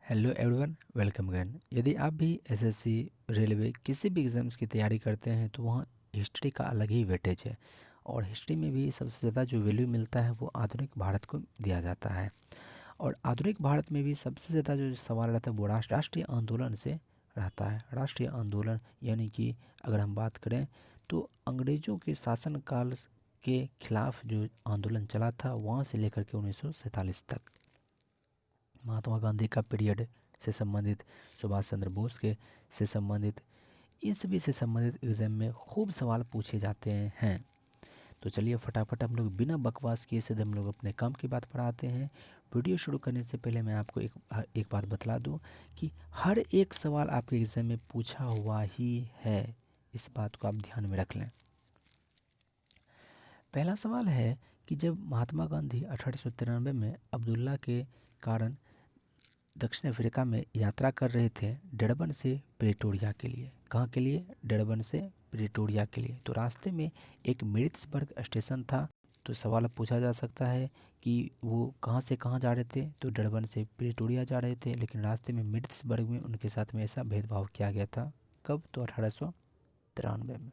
Hello everyone, welcome again. यदि आप भी एसएससी, रेलवे किसी भी एग्ज़ाम्स की तैयारी करते हैं तो वहाँ हिस्ट्री का अलग ही वेटेज है। और हिस्ट्री में भी सबसे ज़्यादा जो वैल्यू मिलता है वो आधुनिक भारत को दिया जाता है। और आधुनिक भारत में भी सबसे ज़्यादा जो सवाल रहता है वो राष्ट्रीय आंदोलन से रहता है। राष्ट्रीय आंदोलन यानी कि अगर हम बात करें तो अंग्रेज़ों के शासनकाल के खिलाफ जो आंदोलन चला था वहाँ से लेकर के 1947 तक, महात्मा गांधी का पीरियड से संबंधित, सुभाष चंद्र बोस के से संबंधित, इन सभी से संबंधित एग्ज़ाम में खूब सवाल पूछे जाते हैं। तो चलिए फटाफट हम लोग बिना बकवास किए सीधे हम लोग अपने काम की बात पर आते हैं। वीडियो शुरू करने से पहले मैं आपको एक बात बतला दूं कि हर एक सवाल आपके एग्ज़ाम में पूछा हुआ ही है। इस बात को आप ध्यान में रख लें। पहला सवाल है कि जब महात्मा गांधी 1893 में अब्दुल्ला के कारण दक्षिण अफ्रीका में यात्रा कर रहे थे डरबन से प्रेटोरिया के लिए। कहाँ के लिए? डरबन से प्रेटोरिया के लिए। तो रास्ते में एक मेरिट्सबर्ग स्टेशन था। तो सवाल अब पूछा जा सकता है कि वो कहाँ से कहाँ जा रहे थे। तो डरबन से प्रेटोरिया जा रहे थे, लेकिन रास्ते में मेरिट्सबर्ग में उनके साथ में ऐसा भेदभाव किया गया था। कब? तो 1893 में।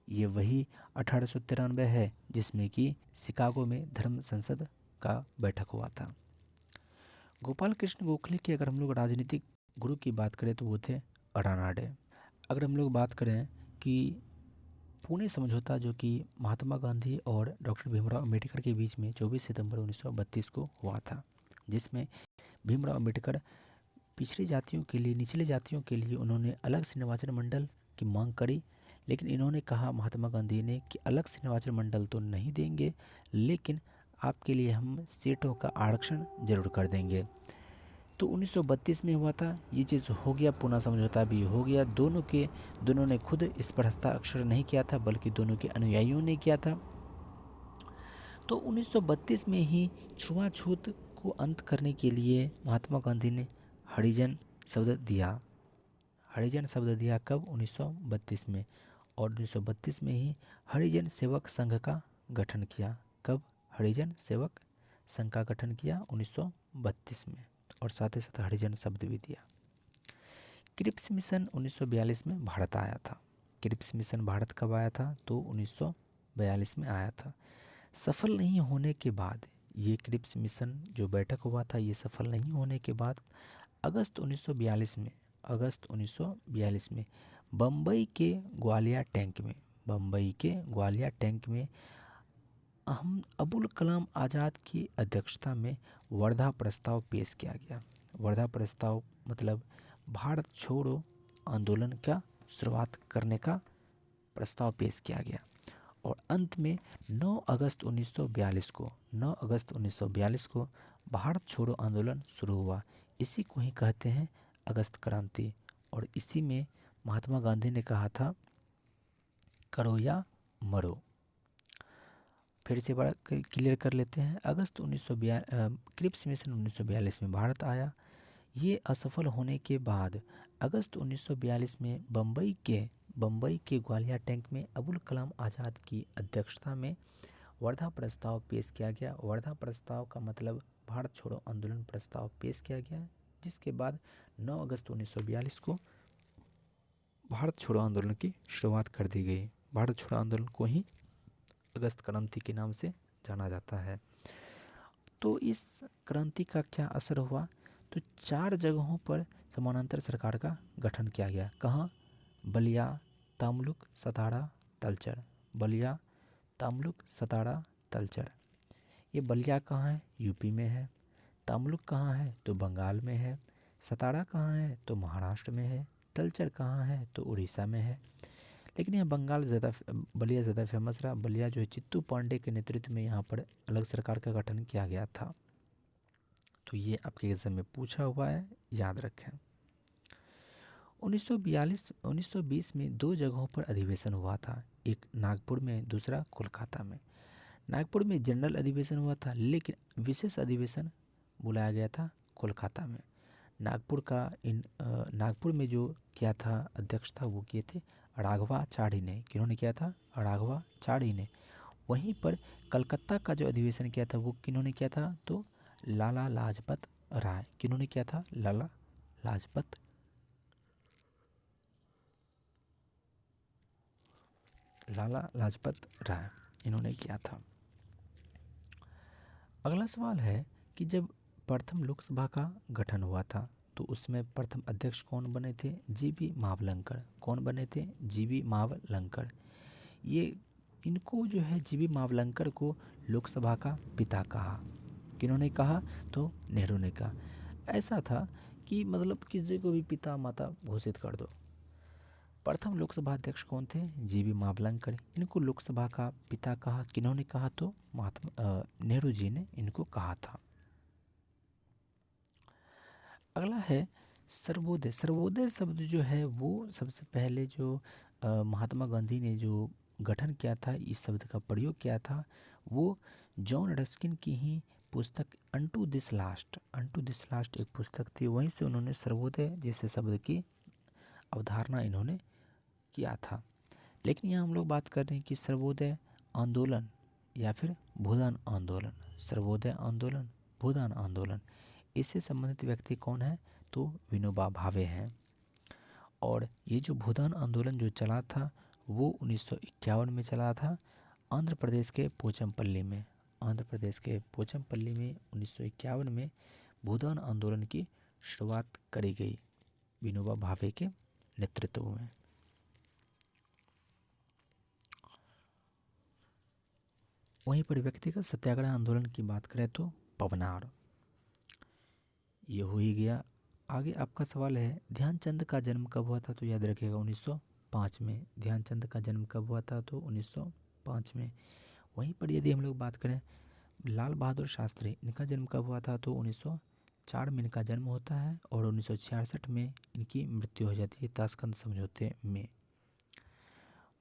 ये वही 1893 है जिसमें कि शिकागो में धर्म संसद का बैठक हुआ था। गोपाल कृष्ण गोखले की अगर हम लोग राजनीतिक गुरु की बात करें तो वो थे रानाडे। अगर हम लोग बात करें कि पुणे समझौता जो कि महात्मा गांधी और डॉक्टर भीमराव अंबेडकर के बीच में 24 सितंबर 1932 को हुआ था, जिसमें भीमराव अंबेडकर पिछड़ी जातियों के लिए, निचले जातियों के लिए उन्होंने अलग से निर्वाचन मंडल की मांग करी। लेकिन इन्होंने कहा, महात्मा गांधी ने, कि अलग से निर्वाचन मंडल तो नहीं देंगे, लेकिन आपके लिए हम सीटों का आरक्षण जरूर कर देंगे। तो 1932 में हुआ था, ये चीज़ हो गया, पूना समझौता भी हो गया। दोनों ने खुद इस पर हस्ताक्षर नहीं किया था, बल्कि दोनों के अनुयायियों ने किया था। तो 1932 में ही छुआछूत को अंत करने के लिए महात्मा गांधी ने हरिजन शब्द दिया। हरिजन शब्द दिया कब? 1932 में। और 1932 में ही हरिजन सेवक संघ का गठन किया। कब? हरिजन सेवक संघ का गठन किया 1932 में। और साथ ही साथ हरिजन शब्द भी दिया। क्रिप्स मिशन 1942 में भारत आया था। क्रिप्स मिशन भारत कब आया था? तो 1942 में आया था। सफल नहीं होने के बाद, ये क्रिप्स मिशन जो बैठक हुआ था, ये सफल नहीं होने के बाद अगस्त 1942 में बम्बई के ग्वालियर टैंक में हम अबुल कलाम आज़ाद की अध्यक्षता में वर्धा प्रस्ताव पेश किया गया। वर्धा प्रस्ताव मतलब भारत छोड़ो आंदोलन का शुरुआत करने का प्रस्ताव पेश किया गया। और अंत में 9 अगस्त 1942 को भारत छोड़ो आंदोलन शुरू हुआ। इसी को ही कहते हैं अगस्त क्रांति। और इसी में महात्मा गांधी ने कहा था, करो या मरो। फिर से बड़ा क्लियर कर लेते हैं। अगस्त 1942 क्रिप्स मिशन 1942 में भारत आया। ये असफल होने के बाद अगस्त 1942 में बम्बई के ग्वालियर टैंक में अबुल कलाम आज़ाद की अध्यक्षता में वर्धा प्रस्ताव पेश किया गया। वर्धा प्रस्ताव का मतलब भारत छोड़ो आंदोलन प्रस्ताव पेश किया गया, जिसके बाद 9 अगस्त 1942 को भारत छोड़ो आंदोलन की शुरुआत कर दी गई। भारत छोड़ो आंदोलन को ही अगस्त क्रांति के नाम से जाना जाता है। तो इस क्रांति का क्या असर हुआ? तो 4 जगहों पर समानांतर सरकार का गठन किया गया। कहाँ? बलिया, तमलुक, सतारा, तलचर। बलिया, तमलुक, सतारा, तलचर। ये बलिया कहाँ है? यूपी में है। तमलुक कहाँ है? तो बंगाल में है। सतारा कहाँ है? तो महाराष्ट्र में है। तलचर कहाँ है? तो उड़ीसा में है। लेकिन यहाँ बलिया ज़्यादा फेमस रहा। बलिया जो है चित्तू पांडे के नेतृत्व में यहाँ पर अलग सरकार का गठन किया गया था। तो ये आपके एग्जाम में पूछा हुआ है, याद रखें। 1920 में 2 जगहों पर अधिवेशन हुआ था, एक नागपुर में, दूसरा कोलकाता में। नागपुर में जनरल अधिवेशन हुआ था, लेकिन विशेष अधिवेशन बुलाया गया था कोलकाता में। नागपुर में जो किया था अध्यक्ष था वो किए थे राघवाचारी ने। किन्होंने किया था? राघवाचारी ने। वहीं पर कलकत्ता का जो अधिवेशन किया था वो किन्होंने किया था? तो लाला लाजपत राय। किन्होंने किया था? लाला लाजपत राय, इन्होंने किया था। अगला सवाल है कि जब प्रथम लोकसभा का गठन हुआ था तो उसमें प्रथम अध्यक्ष कौन बने थे? जीबी मावलंकर। कौन बने थे? जीबी मावलंकर। ये इनको जो है जीबी मावलंकर को लोकसभा का पिता कहा। किन्होंने कहा? तो नेहरू ने कहा। ऐसा था कि मतलब किसी को भी पिता माता घोषित कर दो। प्रथम लोकसभा अध्यक्ष कौन थे? जीबी मावलंकर। इनको लोकसभा का पिता कहा। किन्होंने कहा? तो नेहरू जी ने इनको कहा था। अगला है सर्वोदय। सर्वोदय शब्द जो है वो सबसे पहले जो महात्मा गांधी ने जो गठन किया था, इस शब्द का प्रयोग किया था, वो जॉन रस्किन की ही पुस्तक अनटू दिस लास्ट एक पुस्तक थी, वहीं से उन्होंने सर्वोदय जैसे शब्द की अवधारणा इन्होंने किया था। लेकिन यहाँ हम लोग बात कर रहे हैं कि सर्वोदय आंदोलन या फिर भूदान आंदोलन। सर्वोदय आंदोलन, भूदान आंदोलन, इससे संबंधित व्यक्ति कौन है? तो विनोबा भावे हैं। और ये जो भूदान आंदोलन जो चला था वो 1951 में चला था, आंध्र प्रदेश के पोचमपल्ली में। 1951 में भूदान आंदोलन की शुरुआत करी गई विनोबा भावे के नेतृत्व में। वहीं पर व्यक्तिगत सत्याग्रह आंदोलन की बात करें तो पवनार, ये हो ही गया। आगे आपका सवाल है ध्यानचंद का जन्म कब हुआ था? तो याद रखिएगा 1905 में। ध्यानचंद का जन्म कब हुआ था? तो 1905 में। वहीं पर यदि हम लोग बात करें लाल बहादुर शास्त्री, इनका जन्म कब हुआ था? तो 1904 में इनका जन्म होता है और 1966 में इनकी मृत्यु हो जाती है ताशकंद समझौते में।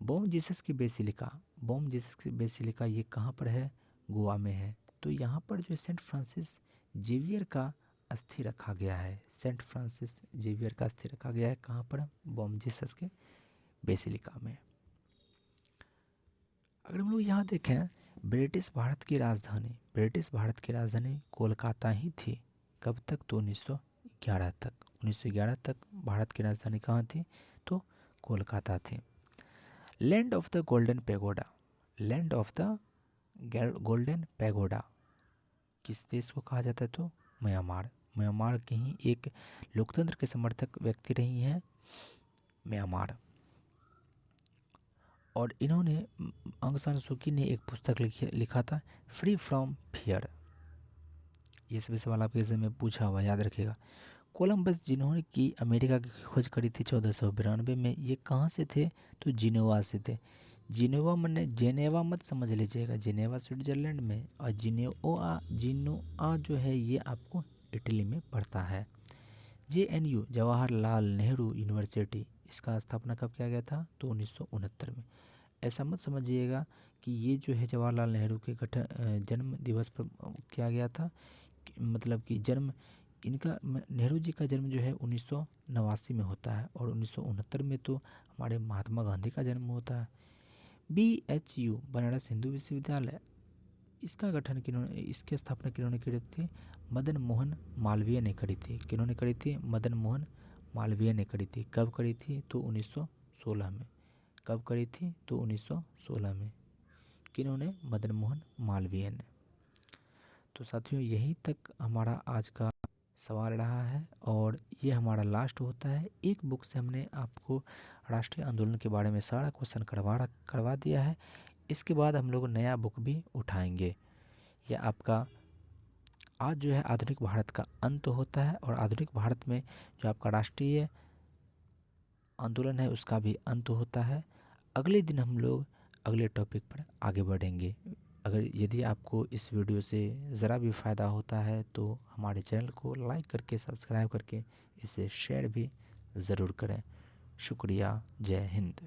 बॉम जीसस की बेसिलिका ये कहाँ पर है? गोवा में है। तो यहाँ पर जो सेंट फ्रांसिस जेवियर का अस्थि रखा गया है। सेंट फ्रांसिस जेवियर का अस्थि रखा गया है कहाँ पर? बॉम जीसस के बेसिलिका में। अगर हम लोग यहाँ देखें ब्रिटिश भारत की राजधानी कोलकाता ही थी। कब तक? तो 1911 तक भारत की राजधानी कहाँ थी? तो कोलकाता थी। Land of the golden pagoda किस देश को कहा जाता है? तो म्यांमार के ही एक लोकतंत्र के समर्थक व्यक्ति रही हैं म्यांमार। और इन्होंने आंग सान सू की ने एक पुस्तक लिखा था फ्री फ्रॉम फियर। ये सभी सवाल आपके एग्जाम में पूछा हुआ, याद रखिएगा। कोलंबस जिन्होंने की अमेरिका की खोज करी थी 1492 में, ये कहाँ से थे? तो जिनेवा से थे। जेनेवा मत समझ लीजिएगा, जेनेवा स्विट्जरलैंड में, और जिनोआ जो है ये आपको इटली में पड़ता है। JNU जवाहरलाल नेहरू यूनिवर्सिटी, इसका स्थापना कब किया गया था? तो 1969 में। ऐसा मत समझिएगा कि ये जो है जवाहरलाल नेहरू के जन्म दिवस पर किया गया था, मतलब कि जन्म इनका, नेहरू जी का जन्म जो है 1989 में होता है और 1969 में तो हमारे महात्मा गांधी का जन्म होता है। BHU बनारस हिंदू विश्वविद्यालय, इसकी स्थापना किन्होंने की थी? मदन मोहन मालवीय ने करी थी। किन्होंने करी थी? मदन मोहन मालवीय ने करी थी। कब करी थी? तो 1916 में। कब करी थी? तो 1916 में। किन्होंने? मदन मोहन मालवीय ने। तो साथियों यहीं तक हमारा आज का सवाल रहा है और ये हमारा लास्ट होता है। एक बुक से हमने आपको राष्ट्रीय आंदोलन के बारे में सारा क्वेश्चन करवा दिया है। इसके बाद हम लोग नया बुक भी उठाएंगे। यह आपका आज जो है आधुनिक भारत का अंत होता है और आधुनिक भारत में जो आपका राष्ट्रीय आंदोलन है उसका भी अंत होता है। अगले दिन हम लोग अगले टॉपिक पर आगे बढ़ेंगे। अगर यदि आपको इस वीडियो से ज़रा भी फ़ायदा होता है तो हमारे चैनल को लाइक करके सब्सक्राइब करके इसे शेयर भी ज़रूर करें। शुक्रिया। जय हिंद।